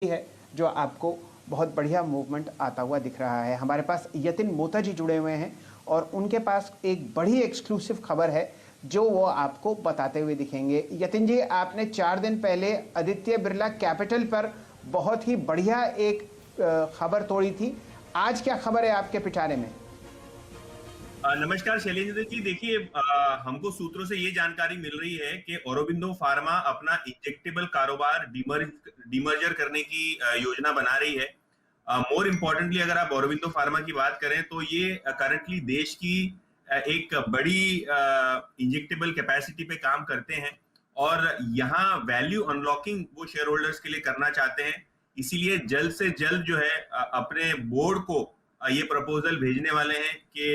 है जो आपको बहुत बढ़िया मूवमेंट आता हुआ दिख रहा है। हमारे पास यतिन मोता जी जुड़े हुए हैं और उनके पास एक बड़ी एक्सक्लूसिव खबर है जो वो आपको बताते हुए दिखेंगे। यतिन जी, आपने 4 दिन पहले आदित्य बिरला कैपिटल पर बहुत ही बढ़िया एक खबर तोड़ी थी। आज क्या खबर है आपके पिटारे में? नमस्कार शैलेंद्र जी। देखिए, हमको सूत्रों से ये जानकारी मिल रही है कि औरोबिंदो फार्मा अपना इंजेक्टेबल कारोबार डीमर्जर करने की योजना बना रही है। मोर इम्पोर्टेंटली, अगर आप औरोबिंदो फार्मा की बात करें तो ये करंटली देश की एक बड़ी इंजेक्टेबल कैपेसिटी पे काम करते हैं और यहाँ वैल्यू अनलॉकिंग वो शेयर होल्डर्स के लिए करना चाहते हैं। इसीलिए जल्द से जल्द जो है अपने बोर्ड को ये प्रपोजल भेजने वाले हैं कि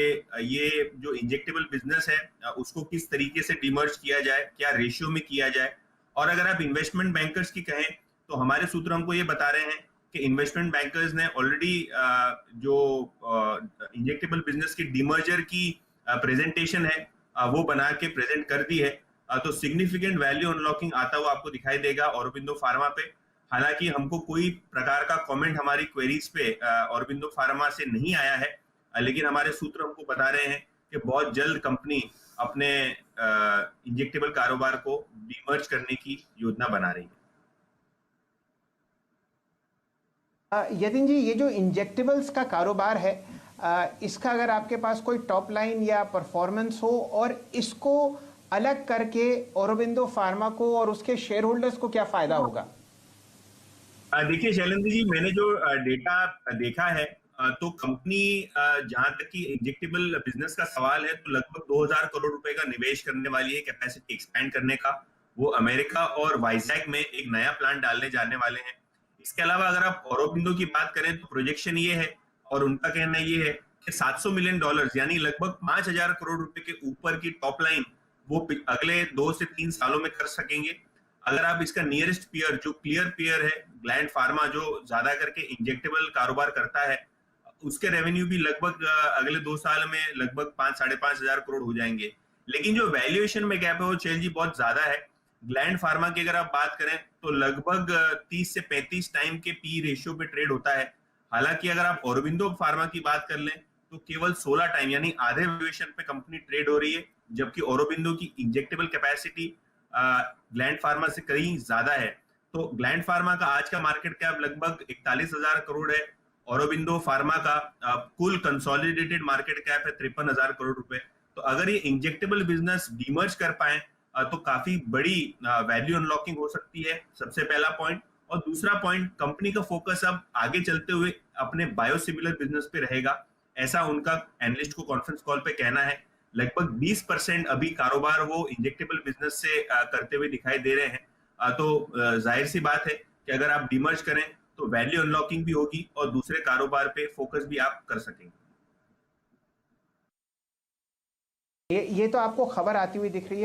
ये जो इंजेक्टेबल बिजनेस है उसको किस तरीके से डिमर्ज किया जाए, क्या रेशियो में किया जाए। और अगर आप इन्वेस्टमेंट बैंकर्स की कहें तो हमारे सूत्र हमको ये बता रहे हैं कि इन्वेस्टमेंट बैंकर्स ने ऑलरेडी जो इंजेक्टेबल बिजनेस की डिमर्जर की प्रेजेंटेशन है वो बना के प्रेजेंट कर दी है। तो सिग्निफिकेंट वैल्यू अनलॉकिंग आता हुआ आपको दिखाई देगा औरोबिंदो फार्मा पे। हालांकि हमको कोई प्रकार का कमेंट हमारी क्वेरीज पे औरोबिंदो फार्मा से नहीं आया है, लेकिन हमारे सूत्र हमको बता रहे हैं कि बहुत जल्द कंपनी अपने इंजेक्टेबल कारोबार को डीमर्ज करने की योजना बना रही है। यतिन जी, ये जो इंजेक्टेबल्स का कारोबार है, इसका अगर आपके पास कोई टॉप लाइन या परफॉर्मेंस हो और इसको अलग करके औरोबिंदो फार्मा को और उसके शेयर होल्डर्स को क्या फायदा होगा? देखिए शैलेंद्र जी, मैंने जो डेटा देखा है तो कंपनी जहां तक कि इंजेक्टेबल बिजनेस का सवाल है तो लगभग 2000 करोड़ रुपए का निवेश करने वाली है कैपेसिटी एक्सपैंड करने का। वो अमेरिका और वाइजैक में एक नया प्लांट डालने जाने वाले हैं। इसके अलावा अगर आप औरोबिंदो की बात करें तो प्रोजेक्शन ये है और उनका कहना ये है कि $700 मिलियन यानी लगभग 5000 करोड़ रुपए के ऊपर की टॉप लाइन वो अगले 2 से 3 सालों में कर सकेंगे। अगर आप इसका नियरेस्ट पीयर जो क्लियर पीयर है ग्लैंड फार्मा, जो ज्यादा करके इंजेक्टेबल कारोबार करता है, उसके रेवेन्यू भी लगभग अगले 2 साल में लगभग 5-5.5 हजार करोड़ हो जाएंगे। लेकिन जो वैल्यूएशन में गैप है वो चेल जी बहुत ज्यादा है। ग्लैंड फार्मा की अगर आप बात करें तो लगभग 30 से 35 टाइम के पी रेशियो पे ट्रेड होता है। हालांकि अगर आप औरोबिंदो फार्मा की बात कर लें तो केवल 16 टाइम यानी आधे वैल्यूएशन पे कंपनी ट्रेड हो रही है, जबकि औरोबिंदो की इंजेक्टेबल कैपेसिटी ग्लैंड फार्मा से कहीं ज्यादा है। तो ग्लैंड फार्मा का आज का मार्केट कैप लगभग 41,000 करोड़ है। औरोबिंदो फार्मा का कुल कंसोलिडेटेड मार्केट कैप है 53,000 करोड़ रुपए। तो अगर ये इंजेक्टेबल बिजनेस डीमर्ज कर पाए तो काफी बड़ी वैल्यू अनलॉकिंग हो सकती है, सबसे पहला पॉइंट। और दूसरा पॉइंट, कंपनी का फोकस अब आगे चलते हुए अपने बायोसिमिलर बिजनेस पे रहेगा, ऐसा उनका एनालिस्ट को कॉन्फ्रेंस कॉल पे कहना है। लगभग 20% अभी कारोबार वो इंजेक्टेबल बिजनेस से करते हुए दिखाई दे रहे हैं। तो जाहिर सी बात है कि अगर आप डिमर्ज करें तो वैल्यू अनलॉकिंग भी होगी और दूसरे कारोबार पे फोकस भी आप कर सकेंगे। ये तो आपको खबर आती हुई दिख रही है।